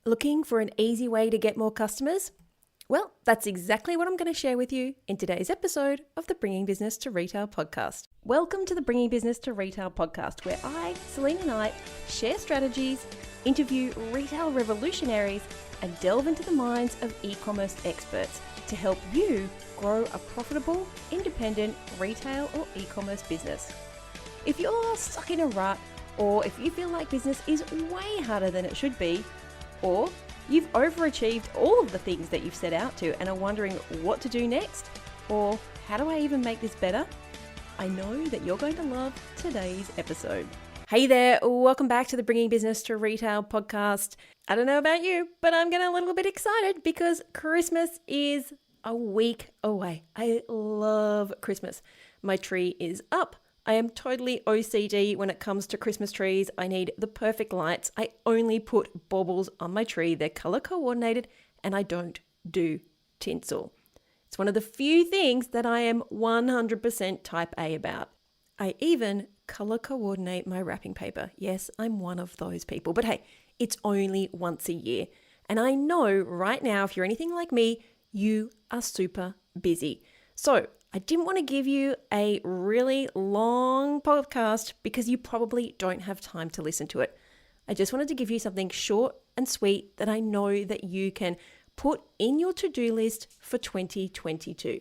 Looking for an easy way to get more customers? Well, that's exactly what I'm going to share with you in today's episode of the Bringing Business to Retail podcast. Welcome to the Bringing Business to Retail podcast, where I, Selena Knight, share strategies, interview retail revolutionaries, and delve into the minds of e-commerce experts to help you grow a profitable, independent retail or e-commerce business. If you're stuck in a rut, or if you feel like business is way harder than it should be, or you've overachieved all of the things that you've set out to and are wondering what to do next, or how do I even make this better? I know that you're going to love today's episode. Hey there, welcome back to the Bringing Business to Retail podcast. I don't know about you, but I'm getting a little bit excited because Christmas is a week away. I love Christmas. My tree is up. I am totally OCD when it comes to Christmas trees. I need the perfect lights. I only put baubles on my tree. They're color coordinated and I don't do tinsel. It's one of the few things that I am 100% type A about. I even color coordinate my wrapping paper. Yes, I'm one of those people. But hey, it's only once a year. And I know right now, if you're anything like me, you are super busy. So I didn't want to give you a really long podcast because you probably don't have time to listen to it. I just wanted to give you something short and sweet that I know that you can put in your to-do list for 2022,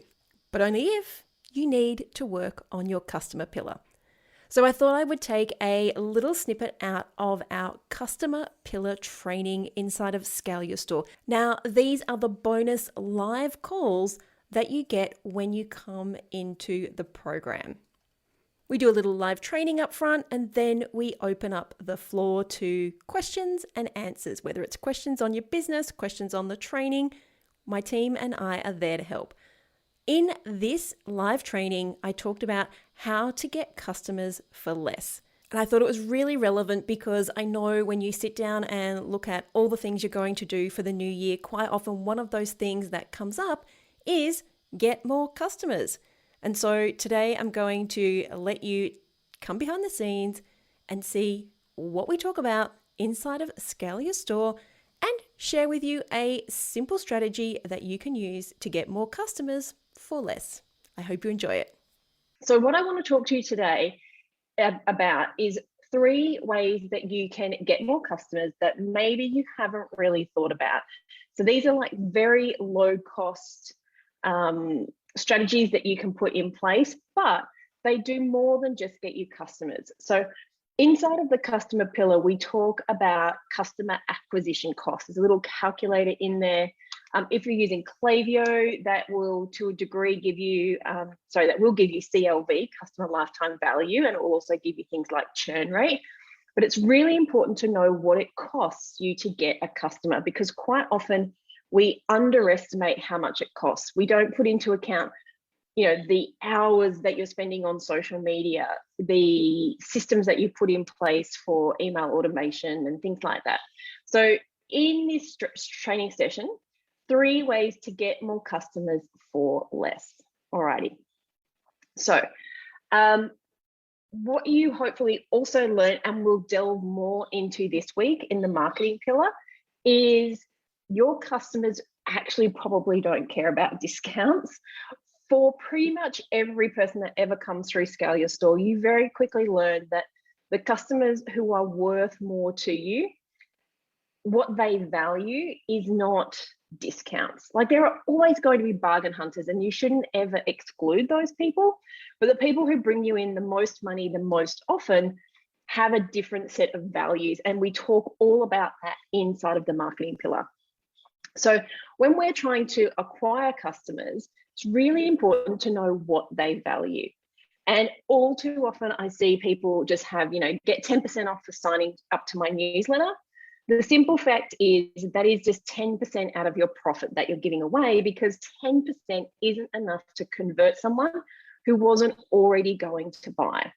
but only if you need to work on your customer pillar. So I thought I would take a little snippet out of our customer pillar training inside of Scale Your Store. Now, these are the bonus live calls that you get when you come into the program. We do a little live training up front and then we open up the floor to questions and answers, whether it's questions on your business, questions on the training. My team and I are there to help. In this live training, I talked about how to get customers for less. And I thought it was really relevant because I know when you sit down and look at all the things you're going to do for the new year, quite often one of those things that comes up is get more customers. And so today I'm going to let you come behind the scenes and see what we talk about inside of Scale Your Store and share with you a simple strategy that you can use to get more customers for less. I hope you enjoy it. So what I want to talk to you today about is 3 ways that you can get more customers that maybe you haven't really thought about. So these are like very low cost strategies that you can put in place, but they do more than just get you customers. So inside of the customer pillar, we talk about customer acquisition costs. There's a little calculator in there. If you're using Klaviyo, that will to a degree give you, that will give you CLV, customer lifetime value, and it will also give you things like churn rate. But it's really important to know what it costs you to get a customer, because quite often we underestimate how much it costs. We don't put into account, the hours that you're spending on social media, the systems that you put in place for email automation and things like that. So in this training session, 3 ways to get more customers for less. Alrighty. So what you hopefully also learn, and we'll delve more into this week in the marketing pillar, is your customers actually probably don't care about discounts. For pretty much every person that ever comes through Scale Your Store, you very quickly learn that the customers who are worth more to you, what they value is not discounts. Like, there are always going to be bargain hunters and you shouldn't ever exclude those people. But the people who bring you in the most money the most often have a different set of values. And we talk all about that inside of the marketing pillar. So when we're trying to acquire customers, it's really important to know what they value. And all too often I see people just have, get 10% off for signing up to my newsletter. The simple fact is that is just 10% out of your profit that you're giving away, because 10% isn't enough to convert someone who wasn't already going to buy.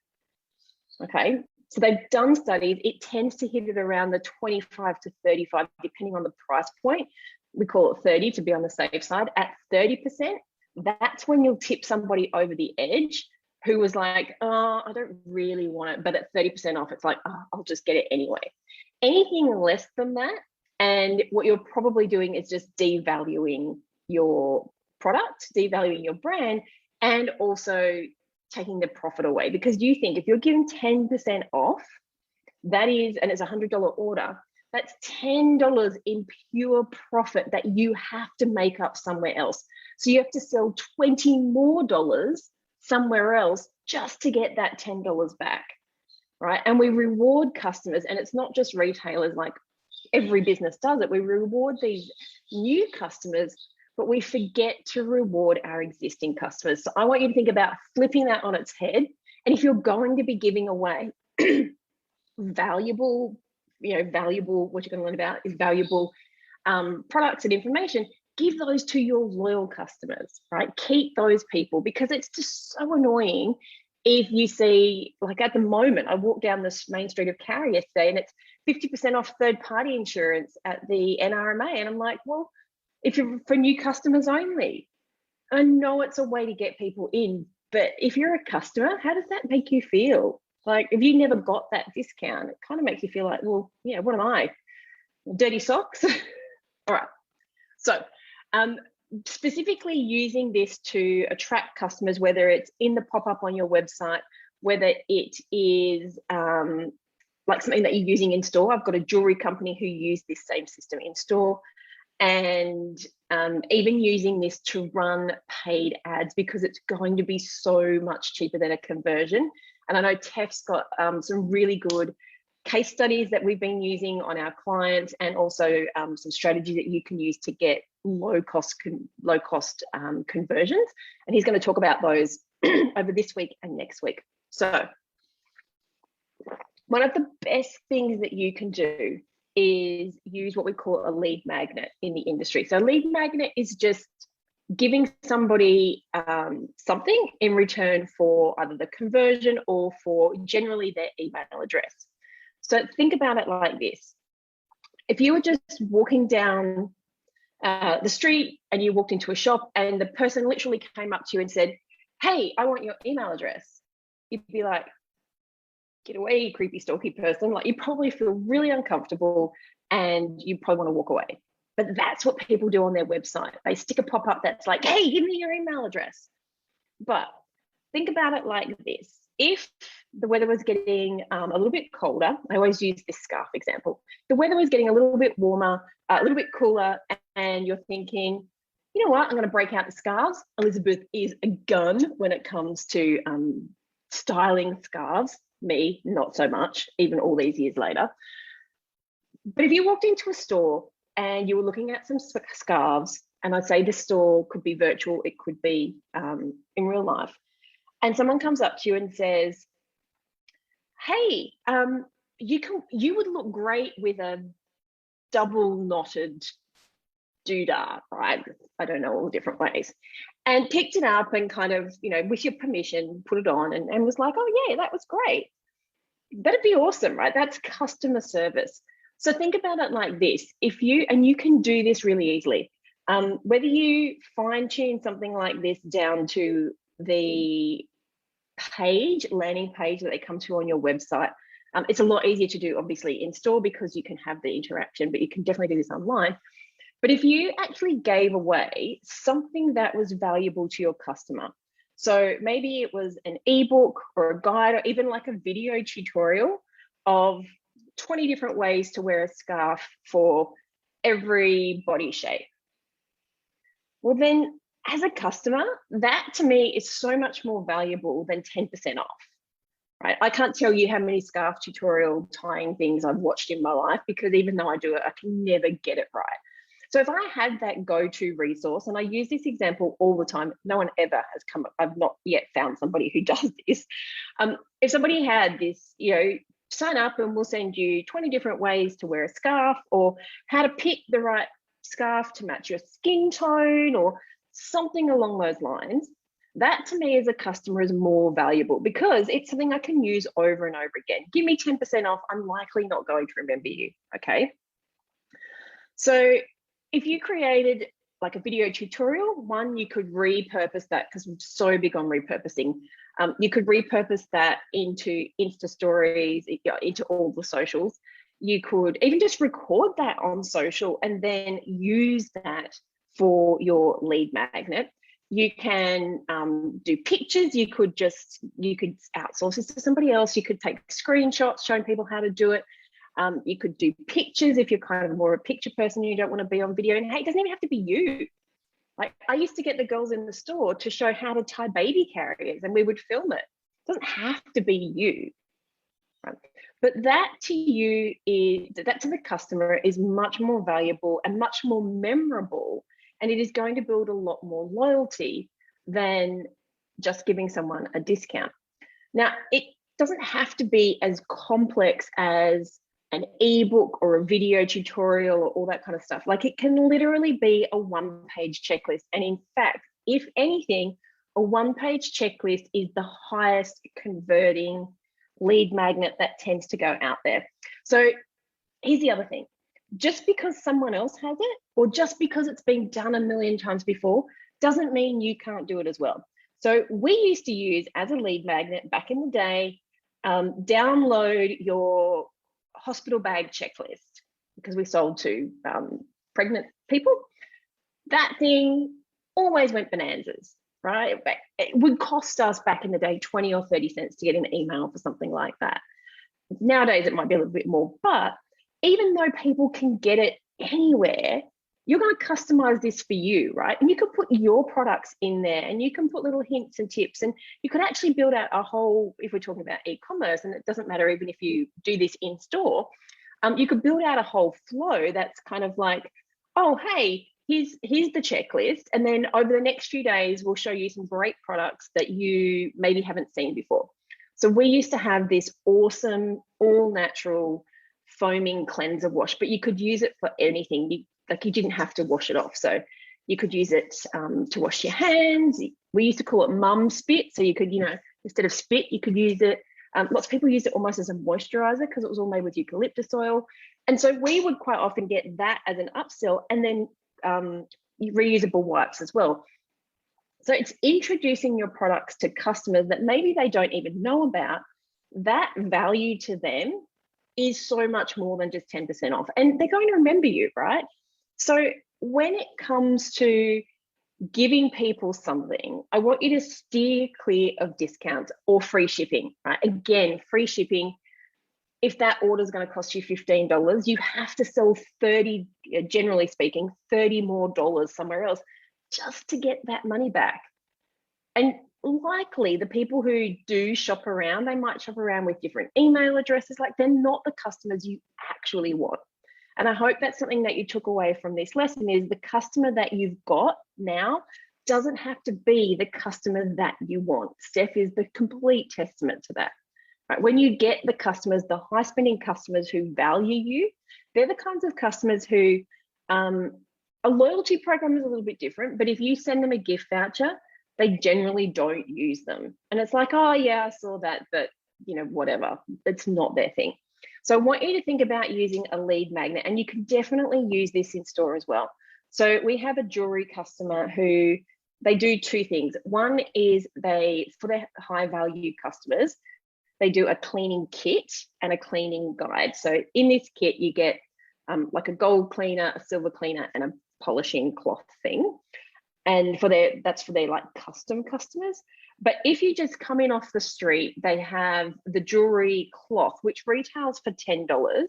Okay, so they've done studies. It tends to hit it around the 25 to 35, depending on the price point. We call it 30 to be on the safe side. At 30%, that's when you'll tip somebody over the edge who was like, oh, I don't really want it. But at 30% off, it's like, oh, I'll just get it anyway. Anything less than that And what you're probably doing is just devaluing your product, devaluing your brand, and also taking the profit away, because you think if you're giving 10% off, that is, and it's $100 order, that's $10 in pure profit that you have to make up somewhere else. So you have to sell $20 more somewhere else just to get that $10 back, right? And we reward customers, and it's not just retailers, like every business does it. We reward these new customers, but we forget to reward our existing customers. So I want you to think about flipping that on its head. And if you're going to be giving away valuable, what you're going to learn about is valuable products and information, give those to your loyal customers, right? Keep those people, because it's just so annoying if you see, like at the moment, I walked down this main street of Carrie yesterday and it's 50% off third-party insurance at the NRMA. And I'm like, well, if you're for new customers only, I know it's a way to get people in, but if you're a customer, how does that make you feel? Like, if you never got that discount, it kind of makes you feel like, well, yeah, what am I? Dirty socks? All right. So specifically using this to attract customers, whether it's in the pop-up on your website, whether it is like something that you're using in store. I've got a jewelry company who use this same system in store, and even using this to run paid ads, because it's going to be so much cheaper than a conversion. And I know Tef's got some really good case studies that we've been using on our clients, and also some strategies that you can use to get low cost conversions. And he's going to talk about those over this week and next week. So one of the best things that you can do is use what we call a lead magnet in the industry. So a lead magnet is just giving somebody something in return for either the conversion or for generally their email address. So think about it like this. If you were just walking down the street and you walked into a shop and the person literally came up to you and said, hey, I want your email address, you'd be like, get away, you creepy, stalky person. Like, you probably feel really uncomfortable and you probably want to walk away. But that's what people do on their website. They stick a pop-up that's like, hey, give me your email address. But think about it like this. If the weather was getting a little bit colder, I always use this scarf example. The weather was getting a little bit warmer, a little bit cooler, and you're thinking, you know what, I'm going to break out the scarves. Elizabeth is a gun when it comes to styling scarves. Me, not so much, even all these years later. But if you walked into a store and you were looking at some scarves, and I'd say this store could be virtual, it could be in real life, and someone comes up to you and says, hey, you would look great with a double knotted doodah, right? I don't know, all the different ways. And picked it up and kind of, with your permission, put it on and was like, oh yeah, that was great. That'd be awesome, right? That's customer service. So think about it like this. And you can do this really easily. Whether you fine tune something like this down to the landing page that they come to on your website, it's a lot easier to do, obviously, in store, because you can have the interaction, but you can definitely do this online. But if you actually gave away something that was valuable to your customer, so maybe it was an ebook or a guide, or even like a video tutorial of 20 different ways to wear a scarf for every body shape. Well, then as a customer, that to me is so much more valuable than 10% off, right? I can't tell you how many scarf tutorial tying things I've watched in my life, because even though I do it, I can never get it right. So if I had that go-to resource, and I use this example all the time, no one ever has come up, I've not yet found somebody who does this. If somebody had this, sign up and we'll send you 20 different ways to wear a scarf, or how to pick the right scarf to match your skin tone, or something along those lines, that to me as a customer is more valuable, because it's something I can use over and over again. Give me 10% off, I'm likely not going to remember you, okay? So if you created like a video tutorial, one, you could repurpose that, because I'm so big on repurposing. You could repurpose that into Insta stories, into all the socials. You could even just record that on social and then use that for your lead magnet. You can do pictures. You could outsource this to somebody else. You could take screenshots showing people how to do it. You could do pictures if you're kind of more a picture person and you don't want to be on video. And hey, it doesn't even have to be you. Like, I used to get the girls in the store to show how to tie baby carriers, and we would film it. It doesn't have to be you. Right? But that to the customer is much more valuable and much more memorable, and it is going to build a lot more loyalty than just giving someone a discount. Now, it doesn't have to be as complex as an ebook or a video tutorial or all that kind of stuff. Like, it can literally be a one-page checklist. And in fact, if anything, a one-page checklist is the highest converting lead magnet that tends to go out there. So here's the other thing. Just because someone else has it, or just because it's been done a million times before, doesn't mean you can't do it as well. So we used to use, as a lead magnet back in the day, download your hospital bag checklist, because we sold to pregnant people. That thing always went bonanzas, right? It would cost us back in the day 20 or 30 cents to get an email for something like that. Nowadays, it might be a little bit more, but even though people can get it anywhere, you're going to customize this for you, right? And you can put your products in there, and you can put little hints and tips, and you could actually build out a whole, if we're talking about e-commerce, and it doesn't matter even if you do this in store, you could build out a whole flow that's kind of like, oh, hey, here's the checklist, and then over the next few days, we'll show you some great products that you maybe haven't seen before. So we used to have this awesome, all natural foaming cleanser wash, but you could use it for anything. You didn't have to wash it off. So you could use it to wash your hands. We used to call it mum spit. So you could, instead of spit, you could use it. Lots of people used it almost as a moisturizer because it was all made with eucalyptus oil. And so we would quite often get that as an upsell, and then reusable wipes as well. So it's introducing your products to customers that maybe they don't even know about. That value to them is so much more than just 10% off, and they're going to remember you, right? So when it comes to giving people something, I want you to steer clear of discounts or free shipping, right? Again, free shipping, if that order is going to cost you $15, you have to sell 30, generally speaking, $30 more somewhere else just to get that money back. And likely the people who do shop around, they might shop around with different email addresses. Like, they're not the customers you actually want. And I hope that's something that you took away from this lesson, is the customer that you've got now doesn't have to be the customer that you want. Steph is the complete testament to that. Right? When you get the customers, the high spending customers who value you, they're the kinds of customers who, a loyalty program is a little bit different, but if you send them a gift voucher, they generally don't use them. And it's like, oh yeah, I saw that, but whatever, it's not their thing. So I want you to think about using a lead magnet, and you can definitely use this in store as well. So we have a jewelry customer who, they do two things. One is for their high value customers, they do a cleaning kit and a cleaning guide. So in this kit, you get like a gold cleaner, a silver cleaner, and a polishing cloth thing. And that's for their like custom customers. But if you just come in off the street, they have the jewelry cloth, which retails for $10.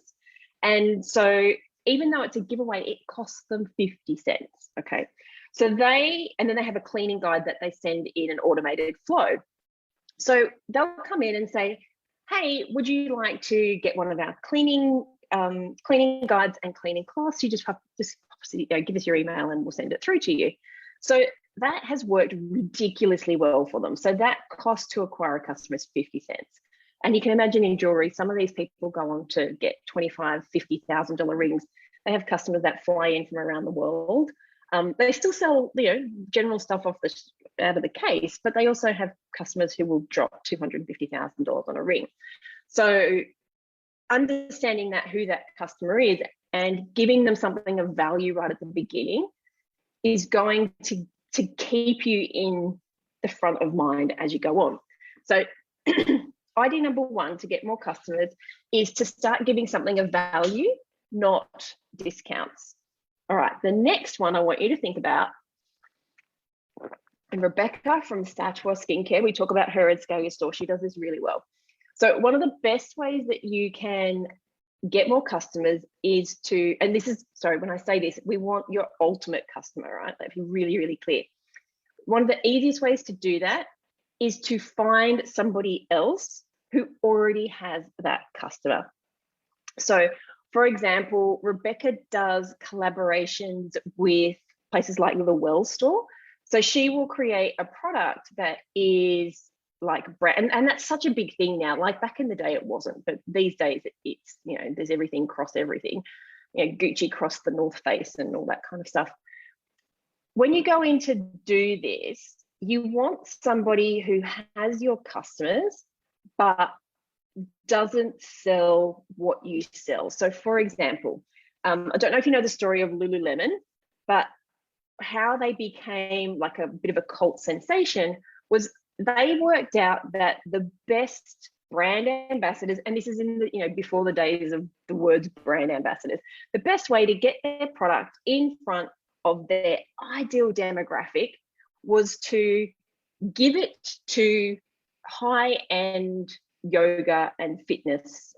And so even though it's a giveaway, it costs them 50 cents. Okay. So and then they have a cleaning guide that they send in an automated flow. So they'll come in and say, hey, would you like to get one of our cleaning guides and cleaning cloths? You just give us your email and we'll send it through to you. So that has worked ridiculously well for them. So that cost to acquire a customer is 50 cents. And you can imagine in jewelry, some of these people go on to get $25,000, $50,000 rings. They have customers that fly in from around the world. They still sell, general stuff out of the case, but they also have customers who will drop $250,000 on a ring. So understanding who that customer is and giving them something of value right at the beginning is going to keep you in the front of mind as you go on. So idea number one to get more customers is to start giving something of value, not discounts. All right, the next one I want you to think about, and Rebecca from Statuar Skincare, we talk about her at Scale Your Store. She does this really well. So one of the best ways that you can get more customers is to, and this is, sorry, when I say this, we want your ultimate customer, right? Let's be really, really clear. One of the easiest ways to do that is to find somebody else who already has that customer. So for example, Rebecca does collaborations with places like the Well Store. So she will create a product that is like brand, and that's such a big thing now. Like back in the day, it wasn't, but these days it's, you know, there's everything cross everything, you know, Gucci cross the North Face and all that kind of stuff. When you go in to do this, you want somebody who has your customers, but doesn't sell what you sell. So for example, I don't know if you know the story of Lululemon, but how they became like a bit of a cult sensation was they worked out that the best brand ambassadors, and this is in the, you know, before the days of the words brand ambassadors, the best way to get their product in front of their ideal demographic was to give it to high-end yoga and fitness.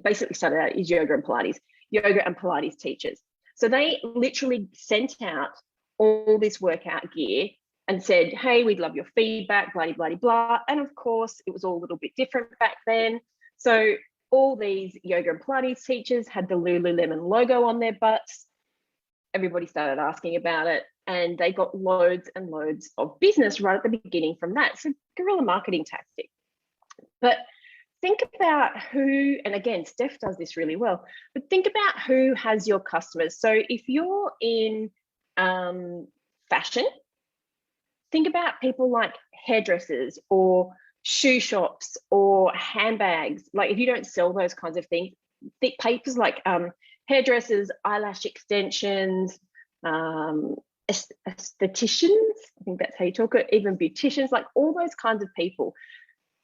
Basically started out as yoga and Pilates teachers. So they literally sent out all this workout gear and said, hey, we'd love your feedback, blah, blah, blah. And of course, it was all a little bit different back then. So all these yoga and Pilates teachers had the Lululemon logo on their butts. Everybody started asking about it, and they got loads and loads of business right at the beginning from that. So guerrilla marketing tactic. But think about who, and again, Steph does this really well, but think about who has your customers. So if you're in fashion, think about people like hairdressers or shoe shops or handbags. Like if you don't sell those kinds of things, think papers like hairdressers, eyelash extensions, estheticians, I think that's how you talk it, even beauticians, like all those kinds of people.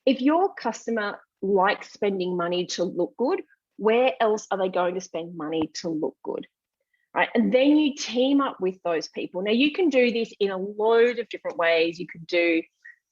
If your customer likes spending money to look good, where else are they going to spend money to look good? Right? And then you team up with those people. Now you can do this in a load of different ways. You could do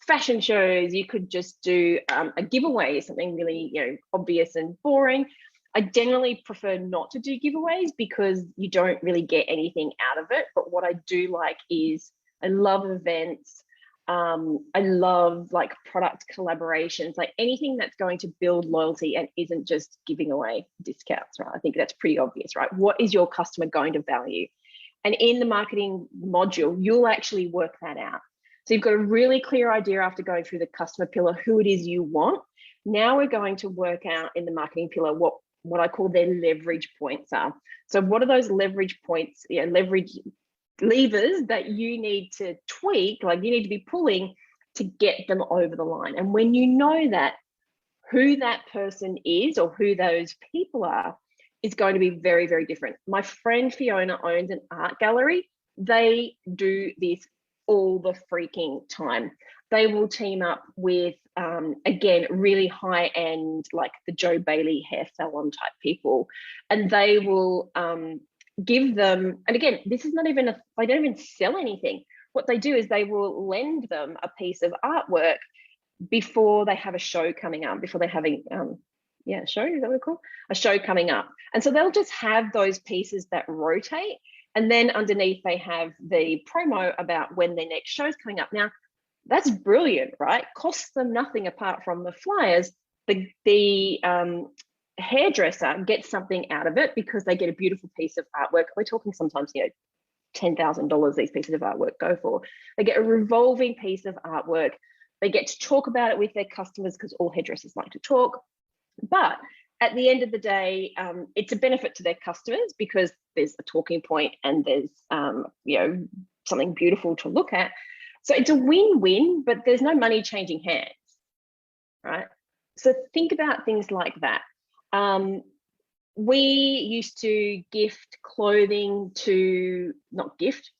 fashion shows, you could just do a giveaway, something really, you know, obvious and boring. I generally prefer not to do giveaways because you don't really get anything out of it. But what I do like is I love events. I love like product collaborations, like anything that's going to build loyalty and isn't just giving away discounts, right? I think that's pretty obvious, right? What is your customer going to value? And in the marketing module, you'll actually work that out. So you've got a really clear idea after going through the customer pillar, who it is you want. Now we're going to work out in the marketing pillar what I call their leverage points are. So what are those leverage points, leverage levers that you need to tweak, like you need to be pulling to get them over the line? And when you know that, who that person is or who those people are is going to be very, very different. My friend Fiona owns an art gallery. They do this all the freaking time. They will team up with, again, really high end, like the Joe Bailey hair salon type people, and they will give them, and again, this is not even they don't even sell anything. What they do is they will lend them a piece of artwork before they have a show coming up, before they're having, show, is that what it's called? A show coming up. And so they'll just have those pieces that rotate. And then underneath they have the promo about when their next show's coming up. Now, that's brilliant, right? Costs them nothing apart from the flyers. The hairdresser gets something out of it because they get a beautiful piece of artwork. We're talking sometimes, $10,000 these pieces of artwork go for. They get a revolving piece of artwork. They get to talk about it with their customers because all hairdressers like to talk. But at the end of the day, it's a benefit to their customers because there's a talking point and there's something beautiful to look at. So it's a win-win, but there's no money changing hands, right? So think about things like that. We used to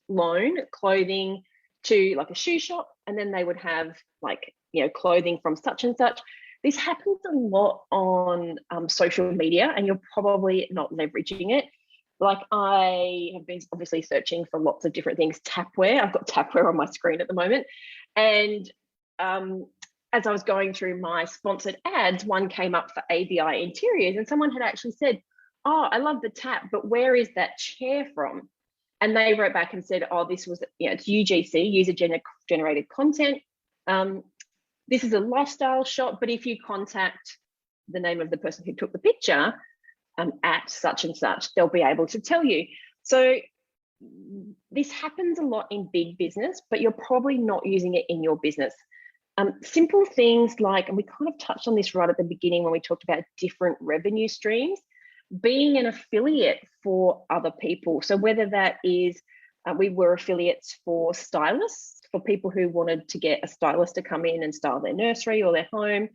loan clothing to like a shoe shop, and then they would have like, clothing from such and such. This happens a lot on social media, and you're probably not leveraging it. Like, I have been obviously searching for lots of different things. Tapware, I've got tapware on my screen at the moment. And as I was going through my sponsored ads, one came up for ABI Interiors, and someone had actually said, "Oh, I love the tap, but where is that chair from?" And they wrote back and said, "Oh, this was, it's UGC, user generated content. This is a lifestyle shop, but if you contact the name of the person who took the picture at such and such, they'll be able to tell you." So this happens a lot in big business, but you're probably not using it in your business. Simple things like, and we kind of touched on this right at the beginning when we talked about different revenue streams, being an affiliate for other people. So whether that is, we were affiliates for stylists, for people who wanted to get a stylist to come in and style their nursery or their home.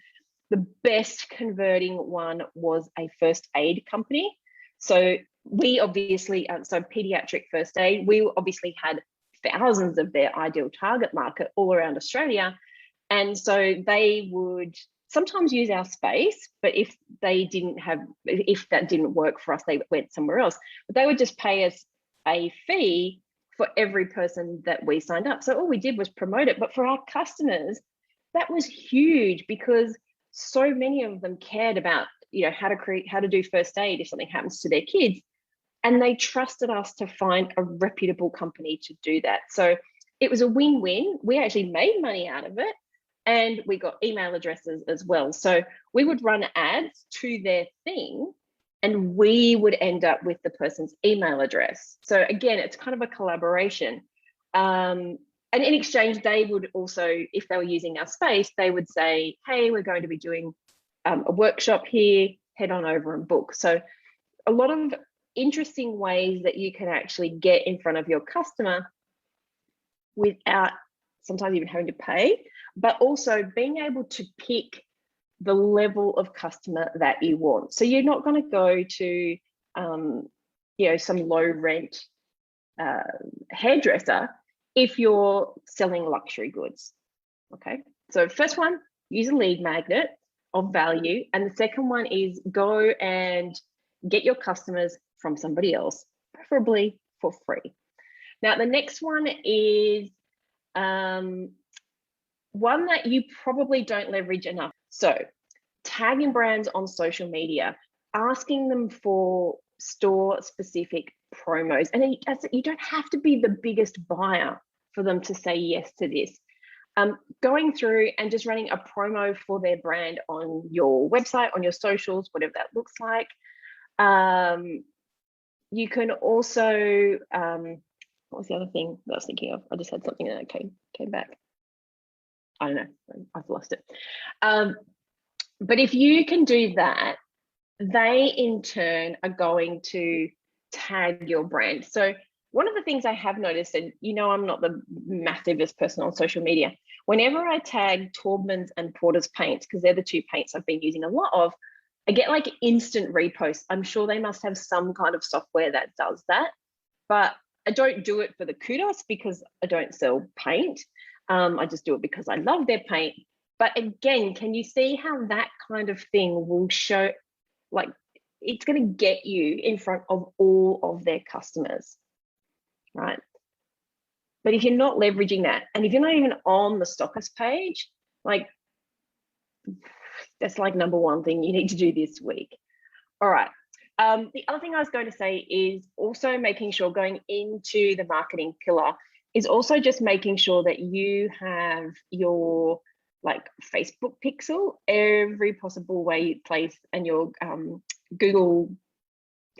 The best converting one was a first aid company. So we obviously, so pediatric first aid, we obviously had thousands of their ideal target market all around Australia. And so they would sometimes use our space, but if that didn't work for us, they went somewhere else. But they would just pay us a fee for every person that we signed up. So all we did was promote it. But for our customers, that was huge, because so many of them cared about, how to do first aid if something happens to their kids. And they trusted us to find a reputable company to do that. So it was a win-win. We actually made money out of it, and we got email addresses as well. So we would run ads to their thing, and we would end up with the person's email address. So again, it's kind of a collaboration. And in exchange, they would also, if they were using our space, they would say, "Hey, we're going to be doing a workshop here, head on over and book." So a lot of interesting ways that you can actually get in front of your customer without sometimes even having to pay, but also being able to pick the level of customer that you want. So you're not going to go to, some low rent hairdresser if you're selling luxury goods. Okay. So first one, use a lead magnet of value. And the second one is go and get your customers from somebody else, preferably for free. Now, the next one is one that you probably don't leverage enough. So tagging brands on social media, asking them for store specific promos. And you don't have to be the biggest buyer for them to say yes to this. Going through and just running a promo for their brand on your website, on your socials, whatever that looks like. You can also, what was the other thing that I was thinking of? I just had something that came back. I don't know, I've lost it. But if you can do that, they in turn are going to tag your brand. So one of the things I have noticed, and I'm not the massivest person on social media, whenever I tag Taubmans and Porter's paints, because they're the two paints I've been using a lot of, I get like instant reposts. I'm sure they must have some kind of software that does that, but I don't do it for the kudos because I don't sell paint. I just do it because I love their paint. But again, can you see how that kind of thing will show, like, it's going to get you in front of all of their customers, right? But if you're not leveraging that, and if you're not even on the stockist page, like, that's like number one thing you need to do this week. All right. The other thing I was going to say is also making sure, going into the marketing pillar, is also just making sure that you have your like Facebook pixel every possible way place, and your Google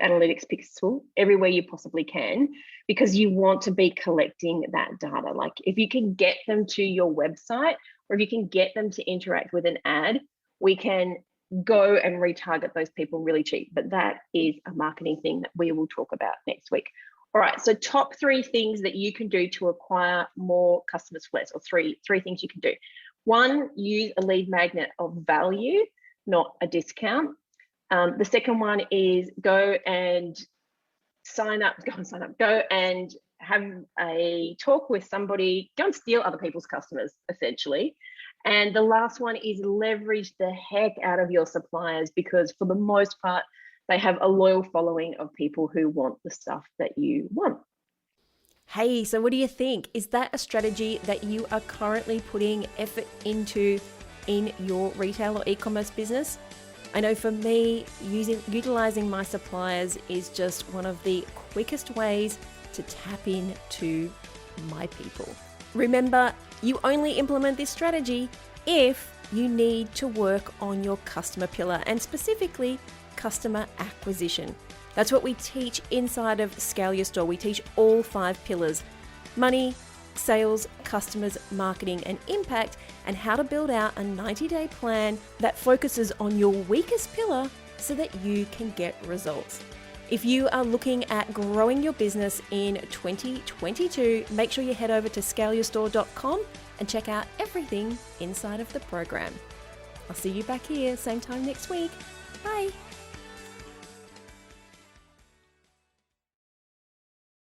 Analytics pixel everywhere you possibly can, because you want to be collecting that data. Like, if you can get them to your website, or if you can get them to interact with an ad, we can go and retarget those people really cheap. But that is a marketing thing that we will talk about next week. All right, so top 3 things that you can do to acquire more customers for less, or three things you can do. 1, use a lead magnet of value, not a discount. The second one is go and have a talk with somebody, go and steal other people's customers, essentially, And the last one is leverage the heck out of your suppliers, because for the most part, they have a loyal following of people who want the stuff that you want. Hey, so what do you think? Is that a strategy that you are currently putting effort into in your retail or e-commerce business? I know for me, utilizing my suppliers is just one of the quickest ways to tap into my people. Remember, you only implement this strategy if you need to work on your customer pillar, and specifically customer acquisition. That's what we teach inside of Scale Your Store. We teach all 5 pillars: money, sales, customers, marketing, and impact, and how to build out a 90-day plan that focuses on your weakest pillar so that you can get results. If you are looking at growing your business in 2022, make sure you head over to scaleyourstore.com and check out everything inside of the program. I'll see you back here same time next week. Bye.